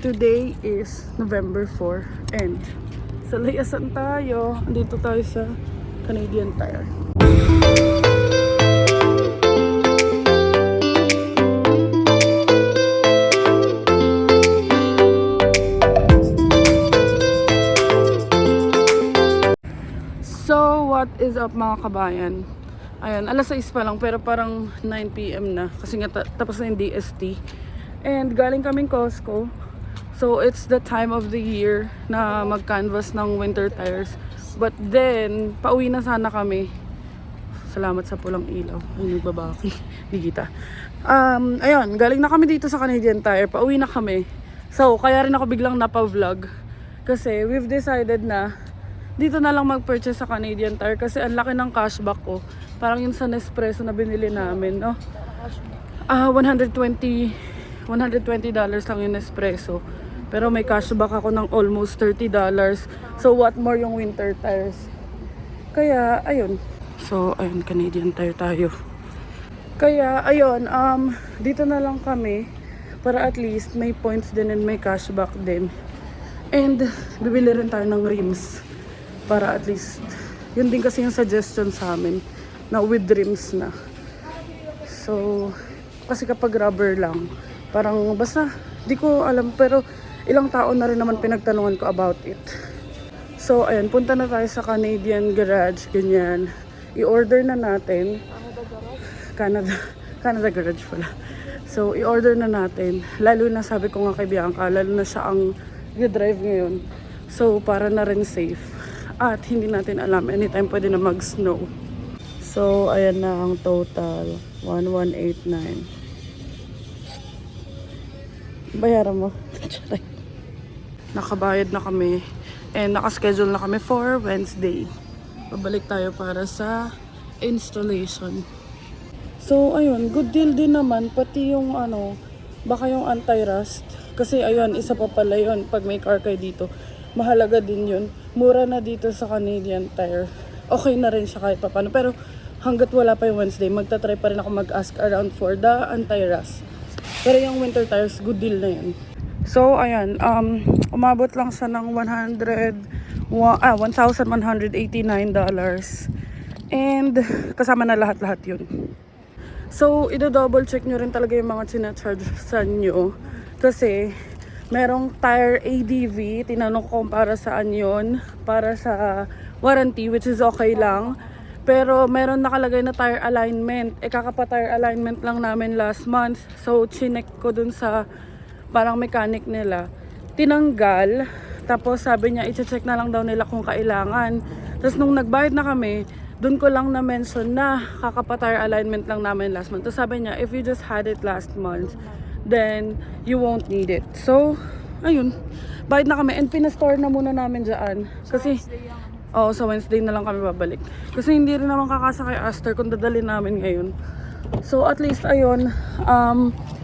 Today is November 4 and sa layasan tayo. Andito tayo sa Canadian Tire. So, what is up mga kabayan? Ayan, alas 6 pa lang pero parang 9 PM na kasi nga tapos na yung DST. And galing kaming Costco. So, it's the time of the year na mag-canvas ng winter tires. But then, pauwi na sana kami. Salamat sa pulang ilaw. Ay, nagbabaki. Di kita. Ayun, galing na kami dito sa Canadian Tire. Pauwi na kami. So, kaya rin ako biglang napa-vlog. Kasi we've decided na dito na lang mag-purchase sa Canadian Tire kasi ang laki ng cashback ko. Parang yung sa Nespresso na binili namin, no? $120 lang yung Nespresso. Pero may cashback ako ng almost $30. So what more yung winter tires? Kaya, ayun. So, ayun, Canadian Tire tayo. Kaya, ayun, dito na lang kami para at least may points din and may cashback din. And, bibili rin tayo ng rims. Para at least, yun din kasi yung suggestion sa amin na with rims na. So, kasi kapag rubber lang, parang basta, di ko alam, pero ilang tao na rin naman pinagtanungan ko about it. So, ayun, punta na tayo sa Canadian Garage, ganyan. I-order na natin. Canada Garage pala. So, i-order na natin. Lalo na sabi ko nga kay Bianca, lalo na siya ang drive ngayon. So, para na rin safe. At hindi natin alam, anytime pwede na mag-snow. So, ayan na ang total. 1189. Bayaran mo. Nakabayad na kami. And nakaschedule na kami for Wednesday. Babalik tayo para sa installation. So, ayun. Good deal din naman. Pati yung baka yung anti-rust. Kasi ayun, isa pa pala yun. Pag may car kayo dito, mahalaga din yun. Mura na dito sa Canadian Tire. Okay na rin siya kahit paano. Pero hanggat wala pa yung Wednesday, magta-try pa rin ako mag-ask around for the anti-rust. Pero yung winter tires, good deal na yun. So, ayan. Umabot lang siya ng $1,189. And kasama na lahat-lahat yun. So, i-double check nyo rin talaga yung mga sinacharge sa nyo. Kasi merong tire ADV, tinanong ko kung para saan yun, para sa warranty, which is okay lang. Pero meron nakalagay na tire alignment. Kakapa-tire alignment lang namin last month. So, chinek ko dun sa parang mechanic nila. Tinanggal. Tapos sabi niya, i-check na lang daw nila kung kailangan. Tapos nung nagbayad na kami, dun ko lang na-mention na kakapa-tire alignment lang namin last month. Tapos sabi niya, if you just had it last month, then you won't need it. So, ayun. Bayad na kami. And pinastore na muna namin dyan. Kasi, sa Wednesday na lang kami babalik. Kasi hindi rin naman kakasa kay Aster kung dadalhin namin ngayon. So, at least, ayun.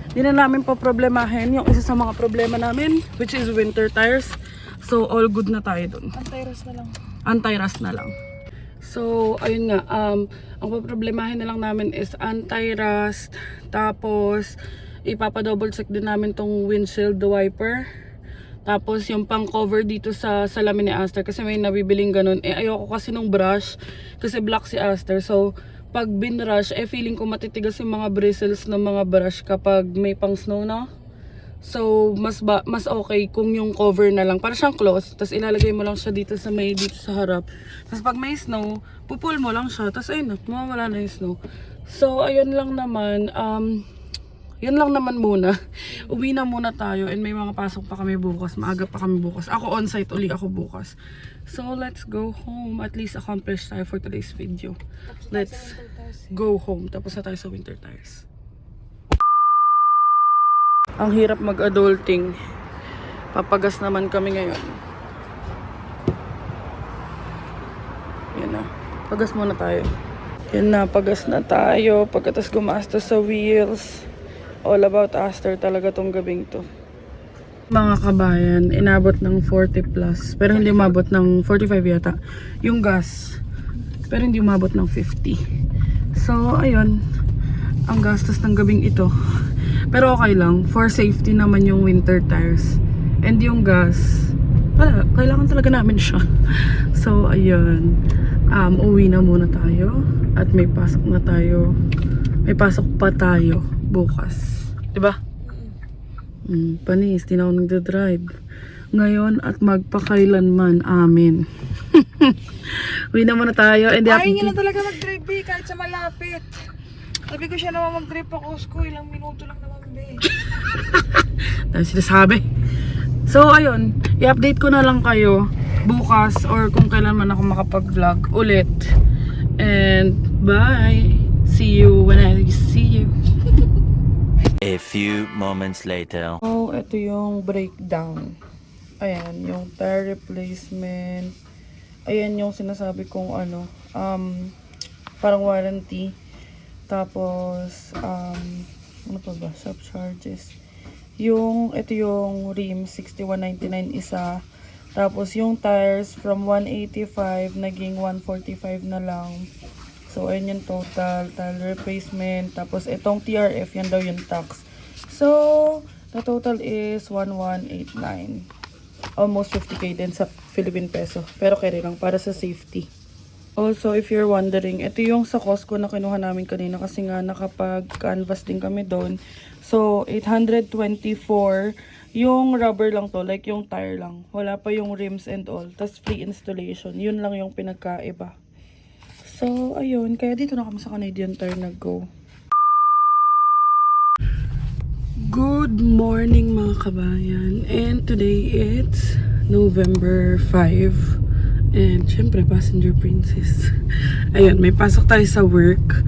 Di na namin problemahin yung isa sa mga problema namin, which is winter tires. So, all good na tayo dun. Anti-rust na lang. Anti-rust na lang. So, ayun nga. Ang problemahin na lang namin is anti-rust. Tapos, ipapa-double check din namin tong windshield wiper. Tapos yung pang cover dito sa salamin ni Aster kasi may nabibiling ganun. Ayoko kasi nung brush kasi black si Aster. So pag binrush, feeling ko matitigas yung mga bristles ng mga brush kapag may pang snow na. So mas okay kung yung cover na lang. Para siyang cloth. Tapos ilalagay mo lang siya dito sa harap. Tapos pag may snow, pupul mo lang siya. Tapos ayun na, mawawala na yung snow. So ayun lang naman. Yun lang naman muna. Uwi na muna tayo and may mga pasok pa kami bukas. Maaga pa kami bukas. Ako on-site uli ako bukas. So, let's go home. At least accomplished tayo for today's video. Let's go home. Tapos na tayo sa winter tires. Ang hirap mag-adulting. Papagas naman kami ngayon. Yan na. Pagas muna tayo. Yan na. Pagas na tayo. Pagkatas gumastos sa wheels. All about Aster talaga tong gabing to. Mga kabayan, inabot ng 40 plus. Pero hindi umabot ng 45 yata. Yung gas. Pero hindi umabot ng 50. So, ayun. Ang gastos ng gabing ito. Pero okay lang. For safety naman yung winter tires. And yung gas, wala, kailangan talaga namin siya. So, ayun. Uwi na muna tayo. At may pasok na tayo. May pasok pa tayo bukas. Diba? Panis, di na ako nagdadrive. Ngayon at magpakailanman amin. Uwi na muna tayo. And Ay, hindi na talaga mag-drive, be, kahit sa malapit. Sabi ko siya naman mag-drive pa Costco, ilang minuto lang naman, be. Dahil sinasabi. So, ayun. I-update ko na lang kayo bukas or kung kailan man ako makapag-vlog ulit. And bye! See you when I see you. A few moments later. So, ito yung breakdown. Ayan, yung tire replacement. Ayan yung sinasabi kong ano, parang warranty. Tapos, ano pa ba? Shop charges. Ito yung rim, 61.99 isa. Tapos, yung tires from 185 naging 145 na lang. So, ayun yung total. Tire replacement. Tapos, itong TRF, yan daw yung tax. So, the total is 1189. Almost 50k din sa Philippine peso. Pero carry lang para sa safety. Also, if you're wondering, ito yung sa Costco na kinuha namin kanina kasi nga nakapag-canvas din kami doon. So, 824. Yung rubber lang to, like yung tire lang. Wala pa yung rims and all. Tapos free installation. Yun lang yung pinagkaiba. So, ayun. Kaya dito na kami sa Canadian Tire nag-go. Good morning mga kabayan. And today it's November 5. And syempre, passenger princess. Ayun, may pasok tayo sa work.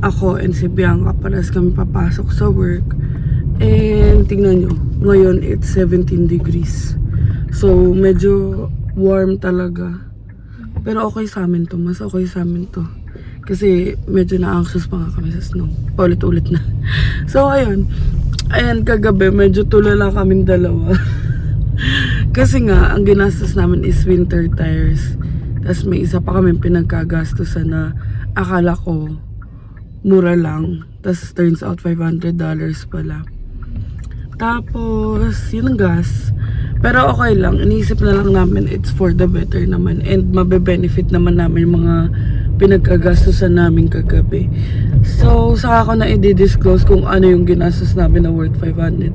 Ako and si Bianca, paras kami papasok sa work. And tingnan nyo, ngayon it's 17 degrees. So, medyo warm talaga. Pero okay sa amin to. Mas okay sa amin to. Kasi medyo na-anxious pa nga kami sa snow. Paulit-ulit na. So, ayun. Ayan, kagabi, medyo tulala kaming dalawa. Kasi nga, ang ginastos namin is winter tires. Tapos may isa pa kami pinagkagastosan na akala ko mura lang. Tapos turns out $500 pala. Tapos, yun ang gas. Pero okay lang. Iniisip na lang namin it's for the better naman. And mabe-benefit naman namin yung mga pinagkagastosan namin kagabi. So, saka ko na i-disclose kung ano yung ginastos namin na worth $500.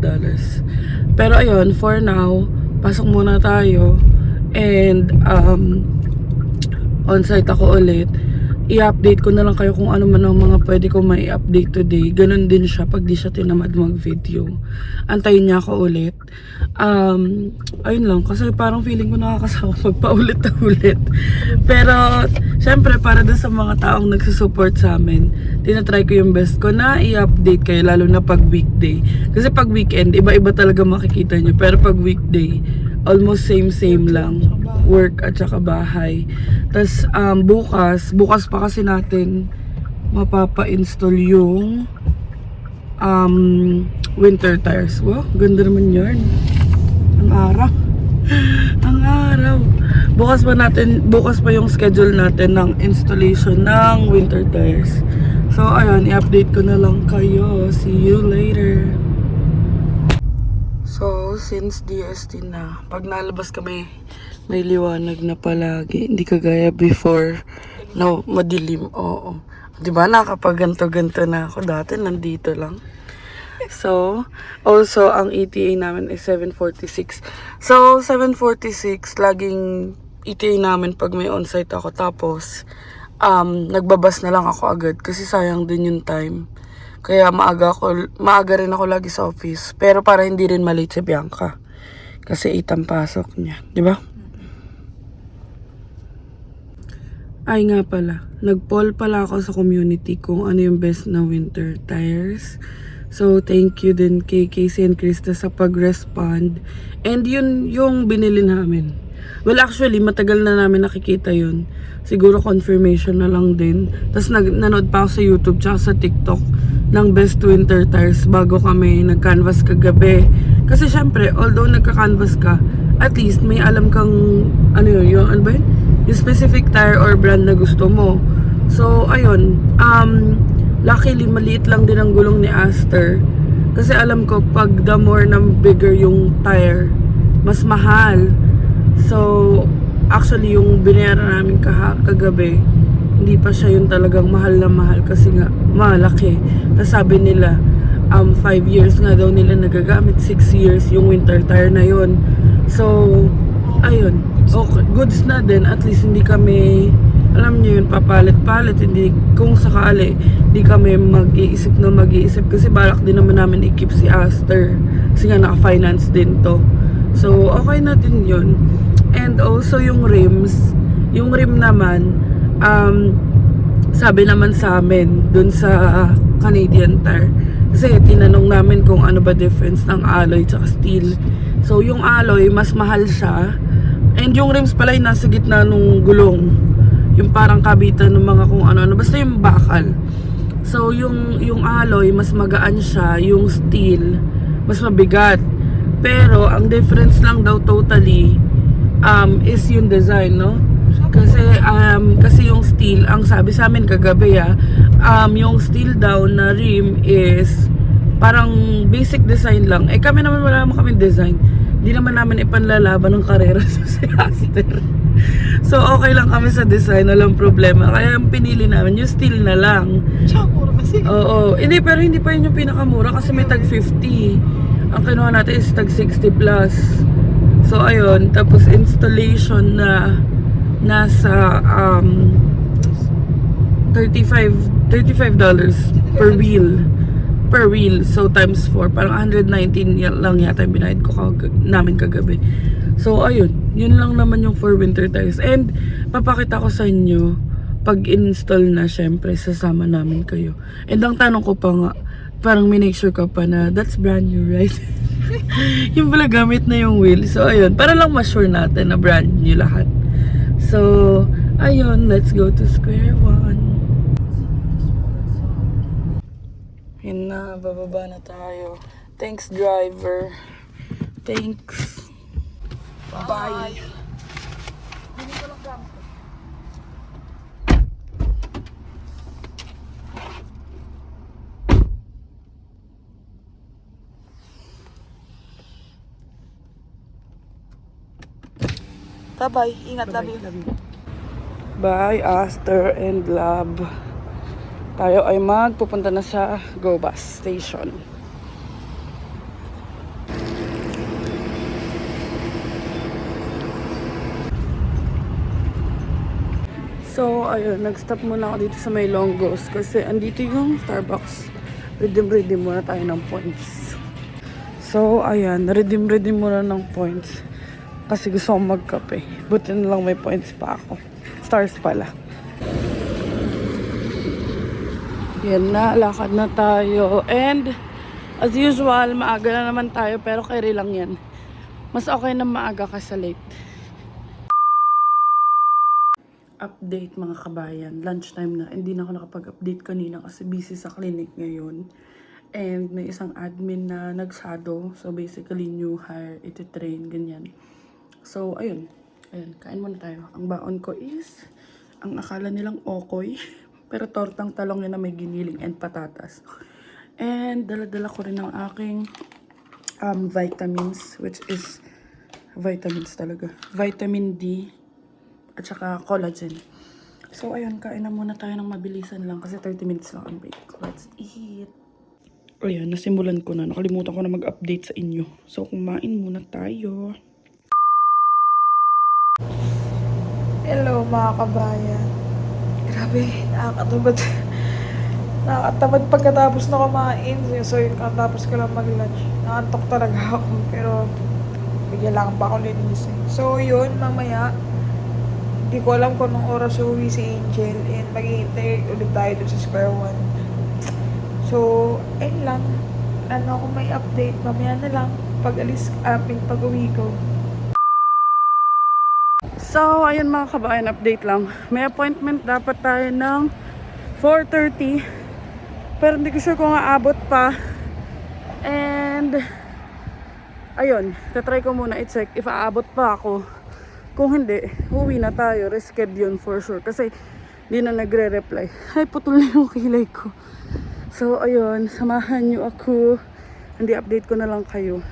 Pero ayun, for now, pasok muna tayo. And, on-site ako ulit. I-update ko na lang kayo kung ano man ang mga pwede ko may update today. Ganon din siya pag di siya tinamad mag-video. Antayin niya ako ulit. Ayun lang. Kasi parang feeling ko nakakasawa magpaulit na ulit. Pero, syempre, para dun sa mga taong nagsusupport sa amin, tinatry ko yung best ko na i-update kayo, lalo na pag weekday. Kasi pag weekend, iba-iba talaga makikita nyo. Pero pag weekday, almost same lang. Work at saka bahay. Tapos bukas pa kasi natin mapapa-install yung winter tires. Wow, ganda naman yarn. Ang araw. Ang araw. Bukas pa yung schedule natin ng installation ng winter tires. So ayun, i-update ko na lang kayo. See you later. So, since DST na, pag nalabas kami, may liwanag na palagi. Hindi kagaya before na madilim. Oo. Diba, nakapag-ganto-ganto na ako. Dati, nandito lang. So, also, ang ETA namin is 7:46. So, 7:46, laging ETA namin pag may on-site ako. Tapos, nagbabas na lang ako agad kasi sayang din yung time. Kaya maaga rin ako lagi sa office. Pero para hindi rin malate si Bianca. Kasi 8 ang pasok niya. Di ba? Ay nga pala. Nag-poll pala ako sa community kung ano yung best na winter tires. So, thank you din kay Casey and Krista sa pag-respond. And yun yung binili namin. Well, actually, matagal na namin nakikita yun. Siguro confirmation na lang din. Tapos nanood pa ako sa YouTube tsaka sa TikTok ng best winter tires bago kami nag-canvas kagabi. Kasi syempre, although nagka-canvas ka, at least may alam kang ano yun, ano ba yun? Yung specific tire or brand na gusto mo. So, ayun. Luckily, maliit lang din ang gulong ni Aster. Kasi alam ko, pag the more na bigger yung tire, mas mahal. So, actually, yung binayaran namin kagabi, hindi pa siya yung talagang mahal na mahal kasi nga, malaki. Tapos sabi nila, 5 years nga daw nila nagagamit, 6 years yung winter tire na yon. So, ayun. Okay, goods na din. At least hindi kami, alam niyo yun, papalit-palit. Hindi, kung sakali, hindi kami mag-iisip kasi balak din naman namin i-keep si Aster. Kasi nga naka-finance din to. So, okay na din yun. And also yung rims. Yung rim naman, sabi naman sa amin, dun sa Canadian Tire. Kasi tinanong namin kung ano ba difference ng alloy tsaka steel. So, yung alloy, mas mahal siya. And yung rims pala yung nasa gitna nung gulong. Yung parang kabitan ng mga kung ano-ano. Basta yung bakal. So, yung alloy, mas magaan siya. Yung steel, mas mabigat. Pero, ang difference lang daw totally is yung design, no? Kasi yung steel, ang sabi sa amin kagabi yung steel daw na rim is parang basic design lang. Eh kami naman wala naman kami design. Hindi naman namin ipanlalaban ng karera sa si Aster. So okay lang kami sa design, walang problema. Kaya yung pinili namin yung steel na lang. Tsaka mura kasi. Oo, hindi, pero hindi pa yun yung pinakamura kasi may tag 50. Ang kinuha natin is tag 60 plus. So ayun, tapos installation na nasa $35 per wheel. So times 4, parang 119 lang yata yung binayad ko namin kagabi. So ayun, yun lang naman yung for winter tires. And papakita ko sa inyo pag install na, syempre sasama namin kayo. And ang tanong ko pa nga, parang minake sure ka pa na that's brand new, right? Yung pala gamit na yung wheel. So ayun, para lang ma-sure natin na brand new lahat. So ayun, let's go to square one. Yun na, bababa na tayo. Thanks, driver. Thanks. Bye. Bye-bye. Ingat, love you. Bye, Aster and Lab. Tayo ay magpupunta na sa Go Bus Station. So, ayun, nag-stop muna ako dito sa may Longgos kasi andito yung Starbucks. Redeem muna tayo ng points. So, ayan, redeem muna ng points kasi gusto kong magkape. Buti na lang may points pa ako. Stars pala. Yan na, lakad na tayo. And, as usual, maaga na naman tayo pero carry lang yan. Mas okay na maaga ka sa late. Update mga kabayan, lunchtime na. Hindi na ako nakapag-update kanina kasi busy sa clinic ngayon. And may isang admin na nag-shadow. So basically new hire, iti-train, ganyan. So ayun, kain muna tayo. Ang baon ko is, ang akala nilang okoy, pero tortang talong yun na may giniling and patatas. And dala-dala ko rin ang aking vitamins, which is vitamins talaga. Vitamin D at saka collagen. So ayun, kain na muna tayo ng mabilisan lang kasi 30 minutes lang ang break. Let's eat. Ayan, nasimulan ko na. Nakalimutan ko na mag-update sa inyo. So kumain muna tayo. Hello mga kabayan. Grabe, nakakatamad. Nakakatamad pagkatapos na kumain. So yun, katapos ko lang mag-lunch. Nakantok talaga ako. Pero bigyan lang pa ako linising. So yun, mamaya hindi ko alam kung anong oras uwi si Angel. And mag-iintay ulit tayo dun sa square one. So, ayun lang. Ano kung may update, mamaya na lang. Pag-uwi ko. So, ayun mga kabayan, update lang. May appointment dapat tayo ng 4:30. Pero hindi ko sure kung aabot pa. And, ayun, tatry ko muna i-check if aabot pa ako. Kung hindi, uwi na tayo. Risked yun for sure. Kasi, di na nagre-reply. Ay, putol na yung kilay ko. So, ayun, samahan nyo ako. Hindi, update ko na lang kayo.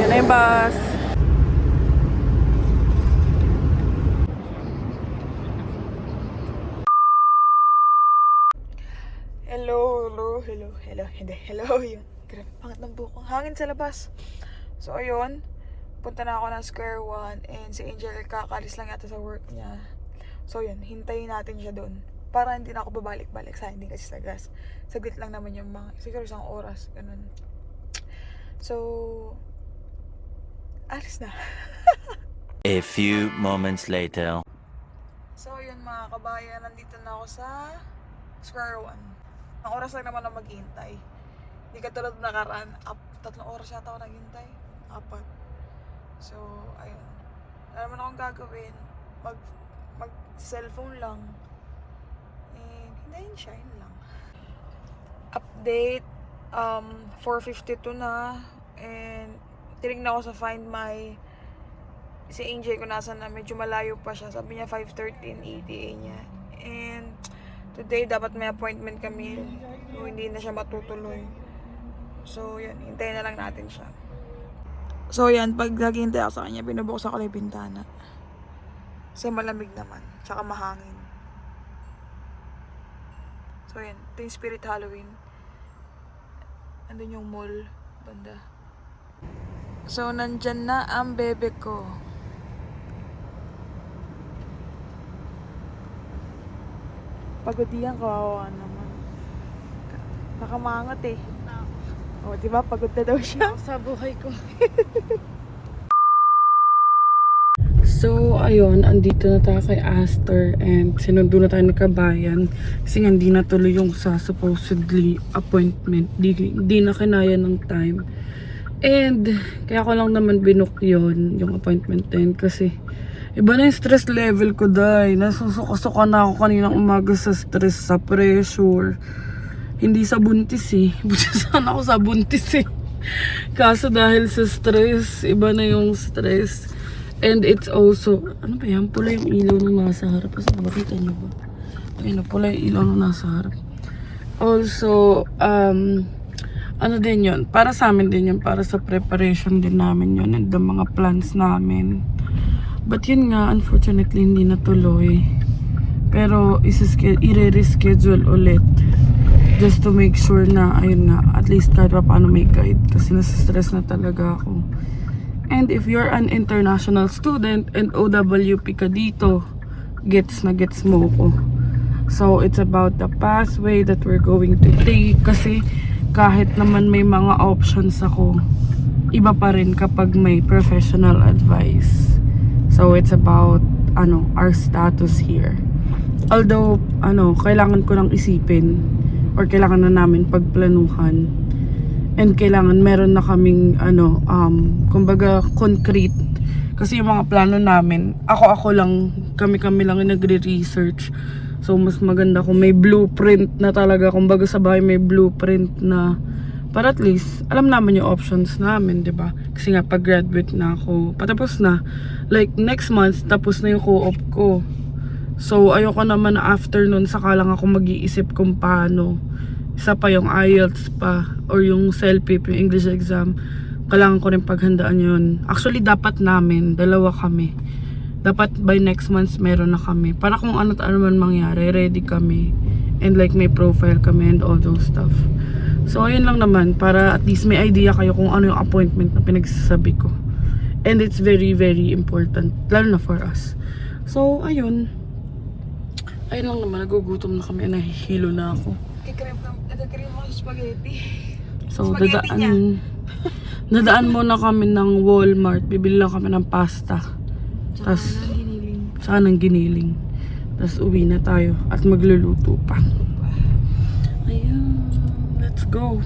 Yan na yung bus. Hello. Yung grabe, pangat ng buko. Hangin sa labas. So, ayun. Punta na ako ng Square One and si Angel kakalis lang yata sa work niya. So, yun. Hintayin natin siya doon. Para hindi na ako babalik-balik sa hindi kasi sa gas. Saglit lang naman yung mga, siguro isang oras. Ganun. So, alis na. A few moments later. So, yun mga kabayan. Nandito na ako sa Square One. Ang oras lang naman na maghintay. Hindi ka tulad nakaraan. 3 oras yata ako naghintay. 4. So, ayun. Alam mo na akong gagawin. Mag cellphone lang. And hintayin siya. Yun lang. Update. 4:52 na. And tinignan ko sa Find My. Si Angel ko nasa na. Medyo malayo pa siya. Sabi niya 5:13 ETA niya. And today, dapat may appointment kami. So, hindi na siya matutuloy. So, yun. Hintayin na lang natin siya. So, yan. Pag naghihintay ako sa kanya, binubuksan ko lang yung bintana. Kasi malamig naman. Tsaka mahangin. So, yan. Ito yung Spirit Halloween. Andun yung mall. Banda. So, nandyan na ang bebe ko. Pagod yan, kawawa naman. Nakamangot eh. O, diba? Pagod na daw siya. Sa buhay ko. So, ayun, andito na tayo kay Astor and sinundo na tayo ng kabayan kasi nga hindi natuloy yung sa supposedly appointment. Di na kinaya ng time. And, kaya ko lang naman binook yun, yung appointment din kasi iba na yung stress level ko, dahil nasusuka-suka na ako kaninang umaga sa stress, sa pressure. Hindi sa buntis eh. Buti sana ako sa buntis eh. Kaso dahil sa stress, iba na yung stress. And it's also, ano ba yan? Pula yung ilaw na nasa harap. Kasi nakakita niyo ba? Ayun na, pula yung ilaw na nasa harap. Also, ano din yun? Para sa amin din yun. Para sa preparation din namin yun. And the mga plans namin. But yun nga, unfortunately, hindi natuloy. Pero, i-reschedule ulit. Just to make sure na, ayun nga, at least kahit pa paano may guide. Kasi nasa-stress na talaga ako. And if you're an international student and OWP ka dito, gets na gets mo ko. So, it's about the pathway that we're going to take. Kasi, kahit naman may mga options ako, iba pa rin kapag may professional advice. So, it's about, our status here. Although, kailangan ko lang isipin or kailangan na namin pagplanuhan. And kailangan meron na kaming, kumbaga, concrete. Kasi yung mga plano namin, ako lang, kami lang yung nagre-research. So, mas maganda kung may blueprint na talaga. Kumbaga sa bahay may blueprint na para at least, alam naman yung options namin, 'di ba? Kasi nga, pag-graduate na ako, patapos na. Like, next month, tapos na yung co-op ko. So, ayoko naman na after nun, saka lang ako mag-iisip kung paano. Isa pa yung IELTS pa, or yung CELPIP, yung English exam. Kailangan ko rin paghandaan yun. Actually, dapat namin, 2 kami. Dapat by next month, meron na kami. Para kung ano man mangyari, ready kami. And like, may profile kami and all those stuff. So, ayun lang naman, para at least may idea kayo kung ano yung appointment na pinagsasabi ko. And it's very, very important, lalo na for us. So, ayun. Ayun lang naman, nagugutom na kami, nahihilo na ako. Nagkakaroon mo sa spaghetti. So, dadaan muna kami ng Walmart, bibili lang kami ng pasta. Tapos, saka ng giniling. Tapos, uwi na tayo at magluluto pa. Ayun. Let's go.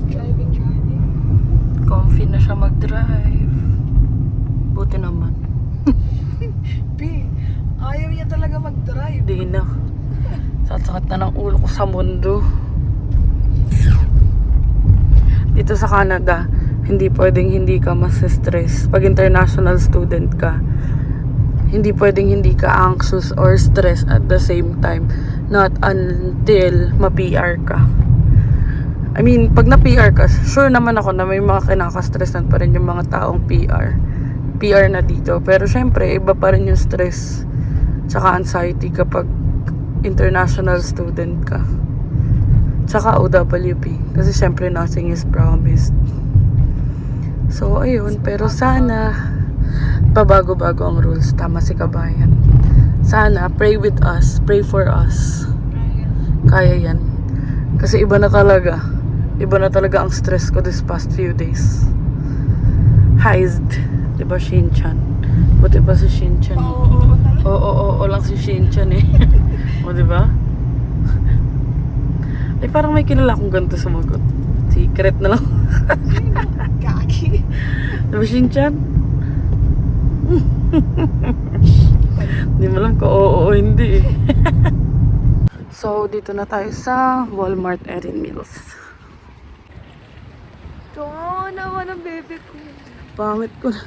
Driving. Comfy na siya mag-drive. Buti naman. B, ayaw niya talaga mag-drive. Hindi na. Sasakit na ng ulo ko sa mundo. Dito sa Canada, hindi pwedeng hindi ka mas-stress. Pag international student ka, hindi pwedeng hindi ka anxious or stressed at the same time. Not until ma-PR ka. I mean, pag na-PR ka, sure naman ako na may mga kinaka-stressan pa rin yung mga taong PR na dito. Pero syempre, iba pa rin yung stress tsaka anxiety kapag international student ka. Tsaka OWP. Kasi syempre, nothing is promised. So, ayun. Pero sana, pabago-bago ang rules. Tama si Kabayan. Sana, pray with us. Pray for us. Kaya yan. Kasi iba na talaga. Iba na talaga ang stress ko this past few days. Heized. Diba Shin-chan? Buti ba si Shin-chan? Oo lang si Shin-chan eh. O diba? Ay parang may kilala akong ganito sumagot. Secret na lang. Kaki. Diba Shin-chan? Hindi mo alam ko oo o hindi eh. So dito na tayo sa Walmart Erin Mills. Tungo naman ang baby ko. Pangit ko na.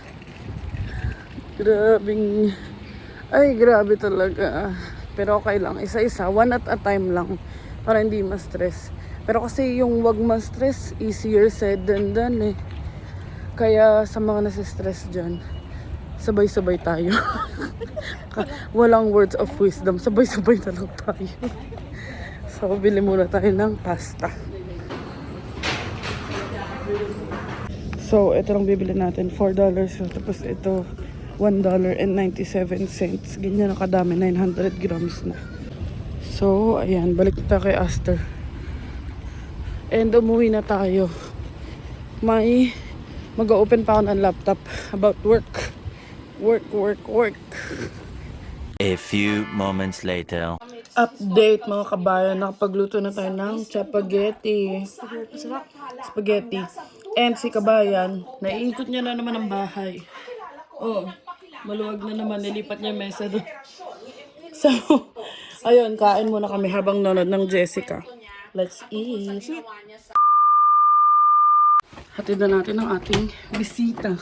Grabe talaga. Pero okay lang. Isa-isa. One at a time lang. Para hindi ma-stress. Pero kasi yung wag ma-stress, easier said than done eh. Kaya sa mga nasa-stress dyan, sabay-sabay tayo. Walang words of wisdom. Sabay-sabay na lang tayo. So, bili muna tayo ng pasta. So, ito lang bibili natin. $4. So, tapos ito, $1.97. Ganyan ang kadami. 900 grams na. So, ayan. Balik na tayo kay Aster. And umuwi na tayo. Mag-open pa ako ng laptop about work. Work. A few moments later. Update mga kabayan. Nakapagluto na tayo ng spaghetti. And si Kabayan, naiikot niya na naman ang bahay. Oh, maluwag na naman. Nilipat niya yung mesa doon. So, ayun, kain muna kami habang nanonood ng Jessica. Let's eat. Hatid na natin ang ating bisita.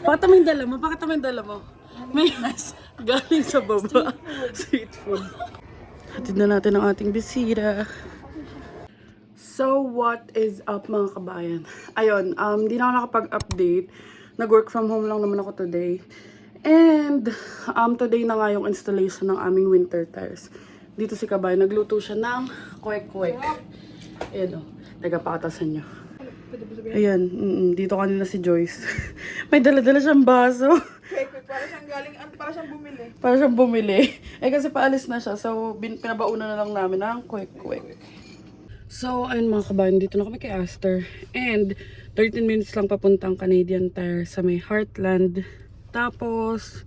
Pakita mo yung dala mo. Pakita mo yung dala mo. May galing sa baba. Sweet food. Hatid na natin ang ating bisita. So, what is up mga kabayan? Ayun, di na ako nakapag-update. Nag-work from home lang naman ako today. And, today na nga yung installation ng aming winter tires. Dito si Kabayan, nagluto siya ng kwek-kwek. Ayan o, tagapakatasan nyo. Ayan, dito kanina si Joyce. May dala-dala siyang baso. Para siyang bumili. Para siyang bumili. Eh kasi paalis na siya, so pinabauna na lang namin ng kwek-kwek. So, ayun mga kabayan, dito na kami kay Aster. And, 13 minutes lang papuntang Canadian Tire sa may Heartland. Tapos,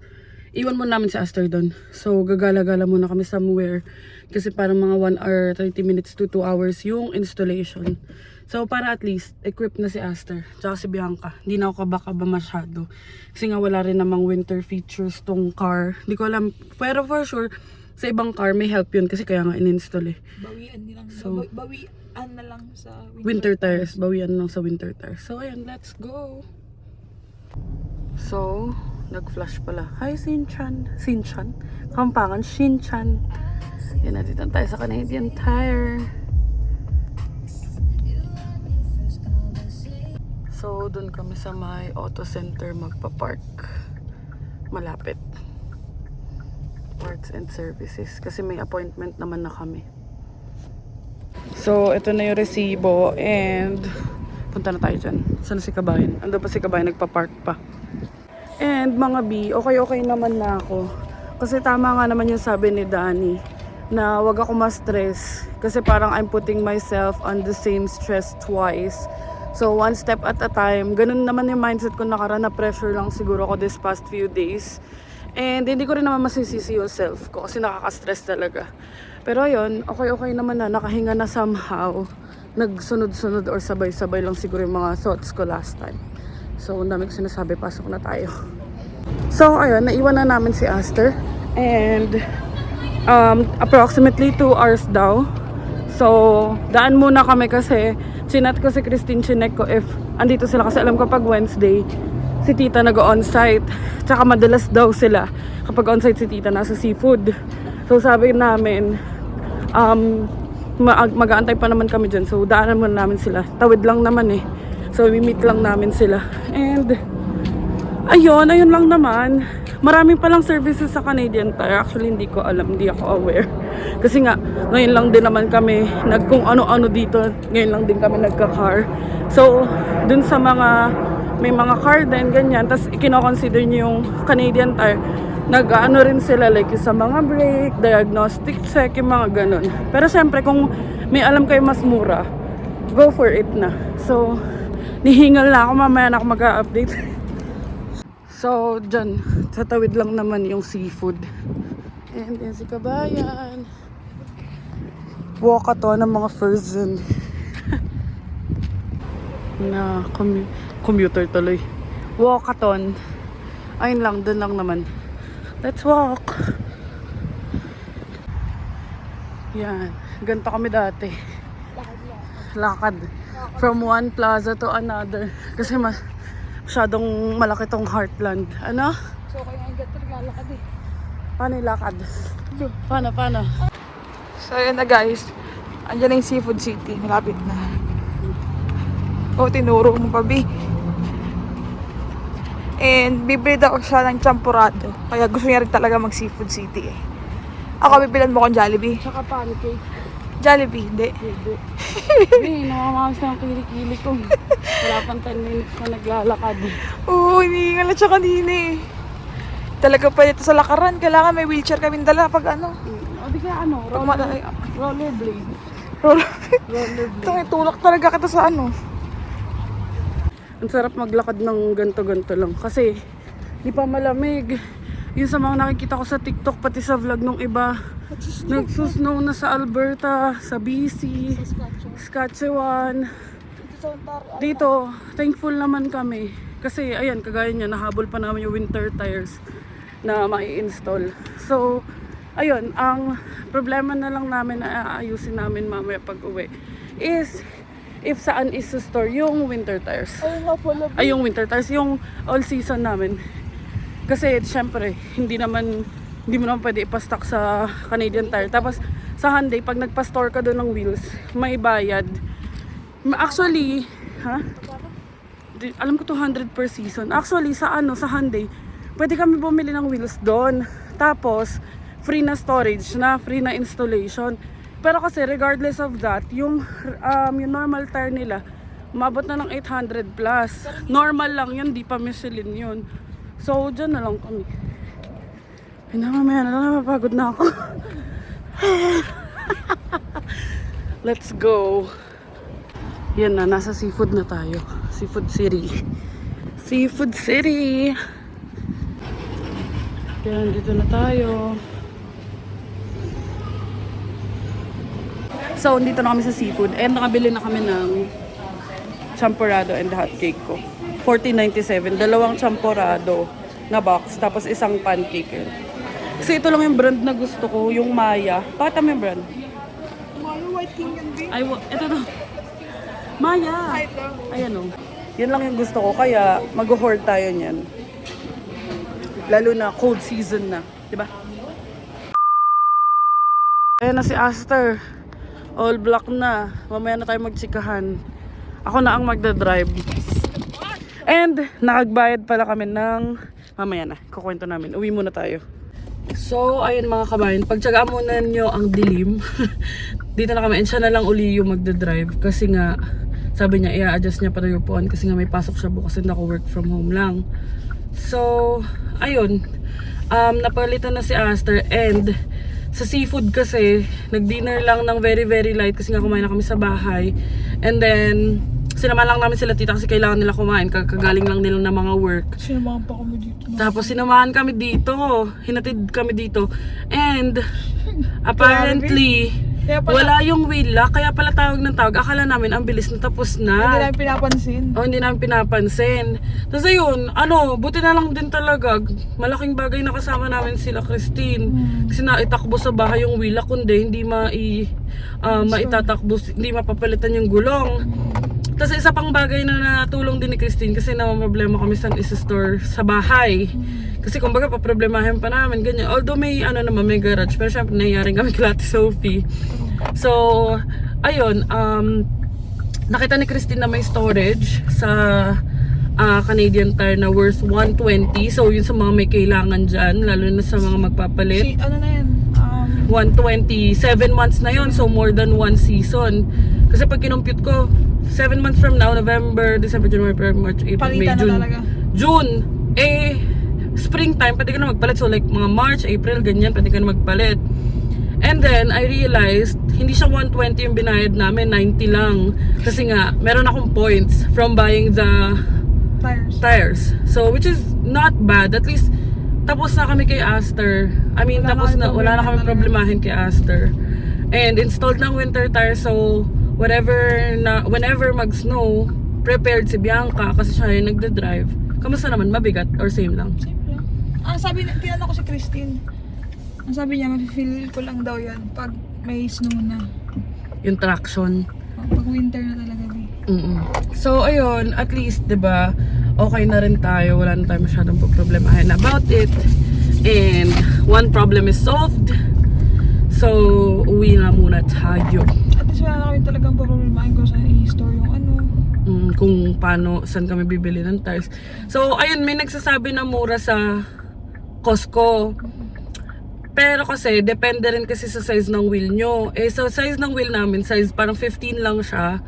iwan muna namin si Aster doon. So, gagala-gala muna kami somewhere. Kasi parang mga 1 hour, 30 minutes to 2 hours yung installation. So, para at least, equipped na si Aster. Tsaka si Bianca. Hindi na ako kabaka-kaba masyado. Kasi nga wala rin namang winter features tong car. Hindi ko alam. Pero for sure, sa ibang car may help yun. Kasi kaya nga in-install eh. Bawian nilang. So, bawian na lang sa winter tires. Bawian lang sa winter tires. So, ayan. Let's go. So, nag-flash pala. Hi, Shin-chan. Shin-chan? Kampangan, Shin-chan. Yan, nandito tayo sa Canadian Tire. So, dun kami sa may auto center magpa-park. Malapit. Parts and services. Kasi may appointment naman na kami. So, ito na yung resibo. And, punta na tayo dyan. Saan si Kabayan? Ando pa si Kabayan, nagpa-park pa. And mga B, okay naman na ako. Kasi tama nga naman yung sabi ni Danny na wag ako ma-stress. Kasi parang I'm putting myself on the same stress twice. So one step at a time. Ganun naman yung mindset ko nakaraan, na pressure lang siguro ako this past few days. And hindi ko rin naman masisisi yung self ko kasi nakaka-stress talaga. Pero ayun, okay naman na. Nakahinga na somehow. Nagsunod-sunod or sabay-sabay lang siguro yung mga thoughts ko last time. So, ang dami ko sinasabi, pasok na tayo. So, ayun, naiwan na namin si Aster. And, approximately 2 hours daw. So, daan muna kami kasi chinat ko si Christine, chinek ko if andito sila kasi alam ko pag Wednesday, si tita nag-on-site. Tsaka madalas daw sila kapag on-site si tita nasa seafood. So sabi namin, mag-aantay pa naman kami dyan. So daanan muna namin sila. Tawid lang naman eh. So we-meet lang namin sila. And ayun lang naman. Marami palang services sa Canadian Tire. Actually, hindi ko alam. Hindi ako aware. Kasi nga, ngayon lang din naman kami kung ano-ano dito. Ngayon lang din kami nagka-car. So, dun sa may mga car din, ganyan. Tapos, ikinoconsider nyo yung Canadian Tire. Nag-ano rin sila, like, sa mga brake, diagnostic check, yung mga ganun. Pero, syempre, kung may alam kayo mas mura, go for it na. So, nihingal na ako. Mamaya na ako mag-update. So, dyan, sa tawid lang naman yung seafood. And yan si Kabayan. Walkathon ng mga frozen. Na commuter tuloy. Walkathon. Ayun lang, dun lang naman. Let's walk. Yan. Ganito kami dati. Lakad. From one plaza to another. Kasi masyadong malaki tong Heartland. Ano? So, kaya ang gato naglalakad eh. Paano yung lakad? Paano? So, yun na guys. Andiyan na yung Seafood City. Malapit na. Oh, tinuro mo pa, B. And, bibili daw siya ng champurado. Kaya gusto niya rin talaga mag-Seafood City eh. Ako, bibilan mo kong Jollibee. Tsaka pancake. Jollibee, hindi. Hindi, namamamas na ang kilik-kilik ko. Wala pang 10 minutes na naglalakad. Oo, hinihingal na siya kanina eh. Talaga pa ito sa lakaran. Kailangan may wheelchair kami dala pag ano. O di kaya ano, rollerblade. Ito, tulak talaga kita sa ano. Ang sarap maglakad ng ganto-ganto lang. Kasi, di pa malamig. Yun sa mga nakikita ko sa TikTok, pati sa vlog nung iba. Nagsusnow na sa Alberta, sa BC, Saskatchewan. Dito, thankful naman kami. Kasi, ayan, kagaya niya, nahabol pa namin yung winter tires na mai-install. So, ayun, ang problema na lang namin na aayusin namin mamaya pag uwi is if saan is to store yung winter tires. Ay, yung winter tires, yung all season namin. Kasi, syempre, hindi mo naman pwede ipastock sa Canadian Tire. Tapos, sa Hyundai, pag nagpa-store ka doon ng wheels, may bayad. Actually, alam ko 200 per season. Actually, sa Hyundai, pwede kami bumili ng wheels doon. Tapos, free na storage na, free na installation. Pero kasi, regardless of that, yung normal tire nila, umabot na ng 800 plus. Normal lang yun, di pa Michelin yun. So, dyan na lang kami. Ay na, mamaya na lang, napapagod na ako. Let's go. Yan na, nasa seafood na tayo. Seafood City. Seafood City! Yan, dito na tayo. So, dito na kami sa seafood. And nakabili na kami ng champurrado and hot cake ko. $14.97. Dalawang champurrado na box. Tapos isang pancake. Yun. Kasi ito lang yung brand na gusto ko. Yung Maya. Bakit tama yung brand? Maya, White King yan, B. Ay, ito to. Maya! Ayan o. Yan lang yung gusto ko. Kaya mag-hoard tayo niyan. Lalo na cold season na. Diba? Ayan na si Aster. All black na. Mamaya na tayo magtsikahan. Ako na ang magdadrive. And nakagbayad pala kami ng mamaya na. Kukwento namin. Uwi muna tayo. So, ayun mga kabayan. Pagtsagaan muna nyo ang dilim. Dito na kami. And siya na lang uli yung magdadrive. Kasi nga, sabi niya, i-adjust niya pa yung upuan. Kasi nga may pasok siya bukas and ako work from home lang. So, ayun. Napalitan na si Aster. And sa seafood kasi, nag-dinner lang ng very very light. Kasi nga kumain na kami sa bahay. And then, sinamahan lang namin sila tita kasi kailangan nila kumain. Kagaling lang nila ng mga work. Sinamahan pa kami dito. Tapos sinamahan kami dito. Hinatid kami dito. And apparently, wala yung wheel lock. Kaya pala tawag ng tawag. Akala namin ang bilis na tapos Hindi na. namin pinapansin. Hindi namin pinapansin. Tapos ayun, buti na lang din talaga. Malaking bagay na kasama namin sila Christine. Kasi naitakbo sa bahay yung wheel lock. Kundi hindi maitakbo, hindi mapapalitan yung gulong. Tapos isa pang bagay na natulong din ni Christine kasi problema kami sa isa-store sa bahay. Kasi kumbaga paproblemahin pa namin ganyan. Although may naman may garage, pero syempre nangyayari kami kay Ate Sophie. So ayun, nakita ni Christine na may storage sa Canadian Tire na worth 120. So yun sa mga may kailangan dyan, lalo na sa mga magpapalit. Ano na yan? 120, 7 months na yon, so more than 1 season. Kasi pag kinompute ko, 7 months from now, November, December, January, February, March, April, May, Palitan na June. talaga. June, springtime, pwede ka na magpalit. So like mga March, April, ganyan, pwede ka na magpalit. And then, I realized, hindi siya 120 yung binayad namin, 90 lang. Kasi nga, meron akong points from buying the tires. So, which is not bad. At least, tapos na kami kay Aster. I mean, wala na kami problemahin kay Aster. And installed ng winter tire, so whenever mag-snow, prepared si Bianca kasi siya yung nagda-drive. Kamusta naman? Mabigat or same lang? Same lang. Tinanong ko si Christine. Ang sabi niya, ma-feel ko lang daw yan pag may snow na. Yung traction. Pag winter na talaga. So ayun, at least 'di ba, okay na rin tayo, wala na tayo masyadong problemahin about it. And one problem is solved. So uwi na muna tayo. At least wala na kami talagang problemahin kung saan i-store yung kung paano, saan kami bibili ng tires. So ayun, may nagsasabi na mura sa Costco. Pero kasi, depende rin kasi sa size ng wheel nyo. So size ng wheel namin, size parang 15 lang siya.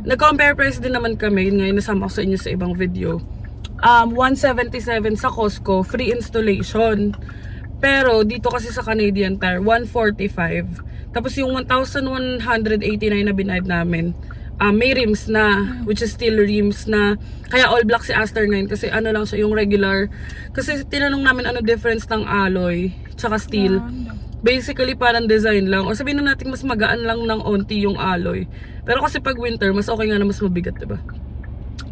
Nag-compare price din naman kami, yun ngayon nasama ko sa inyo sa ibang video. 177 sa Costco, free installation. Pero dito kasi sa Canadian Tire, 145. Tapos yung 1,189 na binayad namin, may rims na, which is steel rims na. Kaya all black si Aster ngayon kasi ano lang siya, yung regular. Kasi tinanong namin ano difference ng alloy tsaka steel. Basically parang design lang. O sabihin na natin mas magaan lang ng onti yung alloy. Pero kasi pag winter, mas okay nga na mas mabigat, diba?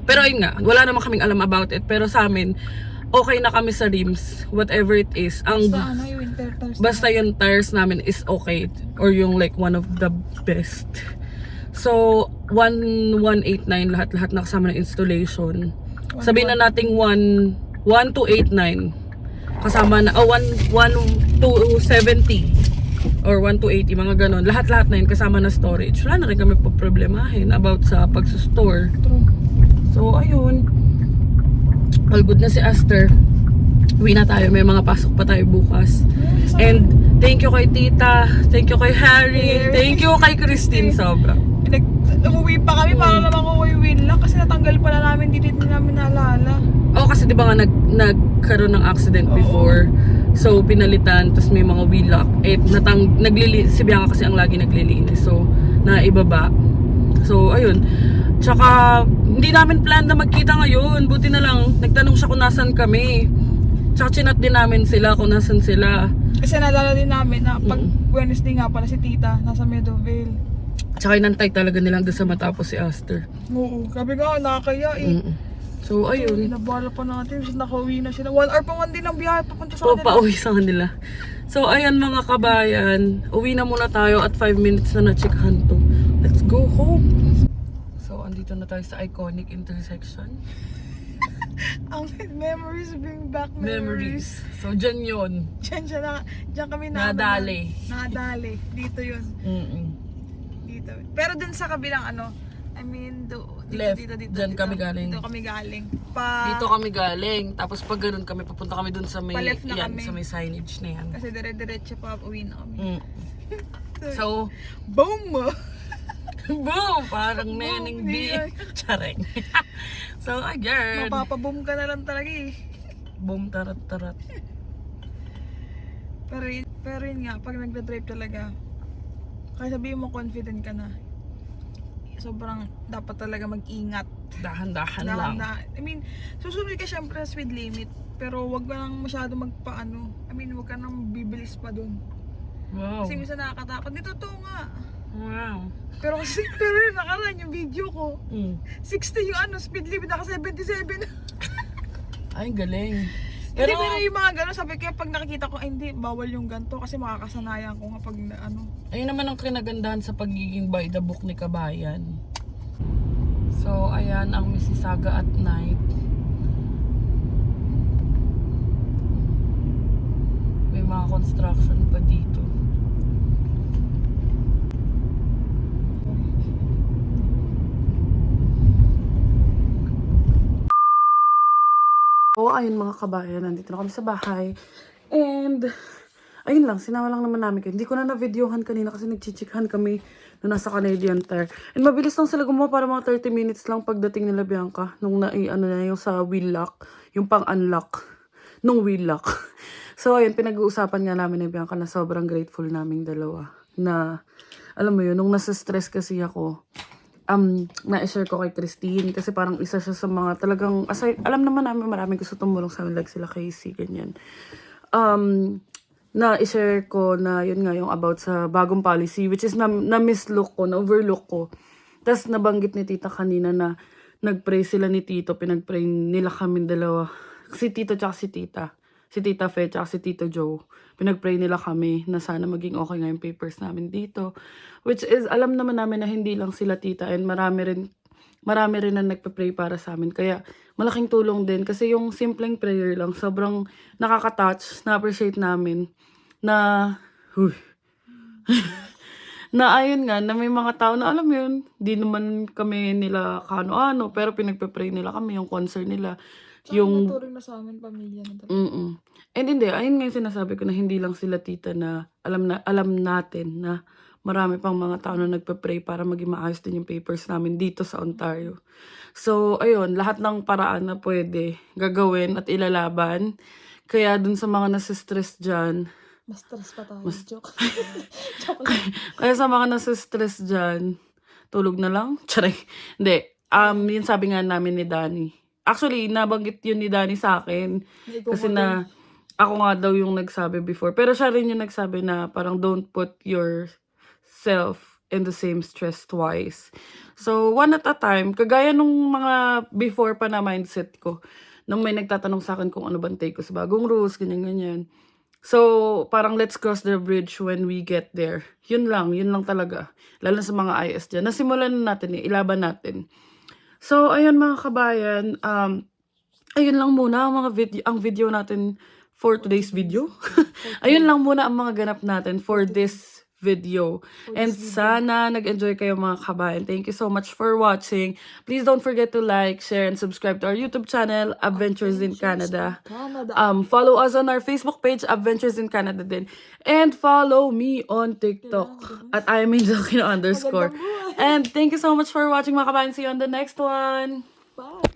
Pero ayun nga, wala naman kaming alam about it. Pero sa amin, okay na kami sa rims, whatever it is. Yung winter tires. Basta yung tires namin is okay. Or yung like one of the best. So, 1,189 lahat-lahat na kasama ng installation. Sabihin na nating 1,289 kasama na, 1,270 or 1,280, mga ganon. Lahat-lahat na yun kasama na storage. Wala na rin kami problemahin about sa pag-store. True. So, ayun. All good na si Aster. Uwi na tayo. May mga pasok pa tayo bukas. And thank you kay Tita. Thank you kay Harry. Thank you kay Christine. Sobra. Umuwi pa kami para naman ko kay Will lang kasi natanggal pala namin, hindi namin naalala. Oo, kasi di ba nga nagkaroon ng accident before. So pinalitan, tapos may mga wheel lock. Si Bianca kasi ang lagi naglilinis. So naibaba. So ayun. Tsaka hindi namin plan na magkita ngayon. Buti na lang nagtanong siya kung nasan kami. Tsaka chinat din namin sila kung nasan sila. Kasi naalala din namin na pag Wednesday nga pala si Tita nasa Meadowvale. Tsaka inantay talaga nilang doon sa matapos si Aster. Oo, sabi nga, nakakaya eh. So, ayun. Nabala pa natin, nakauwi na sila. 1 hour pa man din ang biyahe papunta sa kanila. Pauwi sa kanila. So, ayan mga kabayan. Uwi na muna tayo at 5 minutes na na-checkahan to. Let's go home. So, andito na tayo sa iconic intersection. Ang memories bring back memories. So, dyan yun. Diyan kami Nadali. Nadali. Dito yun. Dito. Pero dun sa kabilang Left. Dyan kami galing. Dito kami galing. Dito kami galing. Tapos pag ganun kami, papunta kami dun sa may, Pa-left na kami. sa may signage na yan. Kasi dire-diretso pa uwi na kami. So, boom! boom! Parang Neneng B. Chareng. So, again. Mapapaboom ka na lang talaga eh. Boom, tarat-tarat. Pero yun nga, pag nagda-drive talaga, kaya sabihin mo confident ka na, sobrang dapat talaga mag-ingat. Dahan-dahan lang. Susunod ka syempre sa speed limit, pero wag ka nang masyado magpaano. wag ka nang bibilis pa dun. Wow. Kasi minsan nakakatakot. Dito to nga. Wow. Pero yung nakaraan yung video ko, 60 yung speed limit, naka 77. Ay, galing. Pero yung mga gano'n, sabi kaya pag nakikita ko, ay hindi, bawal yung ganito kasi makakasanayan ko nga pag Ayun naman ang kinagandahan sa pagiging by the book ni Kabayan. So, ayan ang Mississauga at night. May mga construction pa dito. Oo, ayun mga kabayan, nandito na kami sa bahay. And, ayun lang, sinama lang naman namin kayo. Hindi ko na na-videohan kanina kasi nagchichikhan kami na nasa Canadian Tire. And mabilis lang sila gumawa para mga 30 minutes lang pagdating nila Bianca. Nung ano na yung sa wheel lock, yung pang-unlock nung wheel lock. So, ayun, pinag-uusapan nga namin ni Bianca na sobrang grateful naming dalawa. Na, alam mo yun, nung nasa stress kasi ako, na-share ko kay Christine kasi parang isa siya sa mga talagang aside, alam naman namin maraming gusto tumulong sa amin like sila Casey, ganyan. Na-share ko na yun nga yung about sa bagong policy which is na-mislook ko, na-overlook ko. Tapos nabanggit ni Tita kanina na nag-pray sila ni Tito, pinag-pray nila kami dalawa. Si Tito tsaka si Tita. Si Tita Fe tsaka si Tito Joe. Pinag-pray nila kami na sana maging okay nga yung papers namin dito. Which is, alam naman namin na hindi lang sila tita and marami rin na nagpe-pray para sa amin. Kaya, malaking tulong din. Kasi yung simpleng prayer lang, sobrang nakaka-touch, na-appreciate namin. Na, na ayun nga, na may mga tao na alam yun, di naman kami nila kano-ano, pero pinagpe-pray nila kami, yung concern nila. Yung Naturing na sa amin, pamilya na talaga. And hindi, ayun nga yung sinasabi ko na hindi lang sila tita na alam natin na marami pang mga tao na nagpe-pray para maging maayos din yung papers namin dito sa Ontario. So, ayun, lahat ng paraan na pwede gagawin at ilalaban. Kaya dun sa mga nasa-stress dyan, Mas stress pa tayo. Joke. Joke lang. kaya sa mga nasa-stress dyan, tulog na lang? Charay. Hindi. Yun sabi nga namin ni Danny. Actually, nabanggit yun ni Danny sa akin. Kasi na, ako nga daw yung nagsabi before. Pero siya rin yung nagsabi na parang don't put yourself in the same stress twice. So, one at a time. Kagaya nung mga before pa na mindset ko. Nung may nagtatanong sa akin kung ano bang take ko sa bagong rules, ganyan-ganyan. So, parang let's cross the bridge when we get there. Yun lang talaga. Lalo sa mga IS dyan. Nasimulan na natin ilaban natin. So, ayun mga kabayan, ayun lang muna ang video natin for today's video. Ayun lang muna ang mga ganap natin for this video. And sana nag-enjoy kayo mga kabayan. Thank you so much for watching. Please don't forget to like, share, and subscribe to our YouTube channel, Adventures in Canada. Follow us on our Facebook page, Adventures in Canada din. And follow me on TikTok at @IamAngelKino_. And thank you so much for watching mga kabayan. See you on the next one. Bye.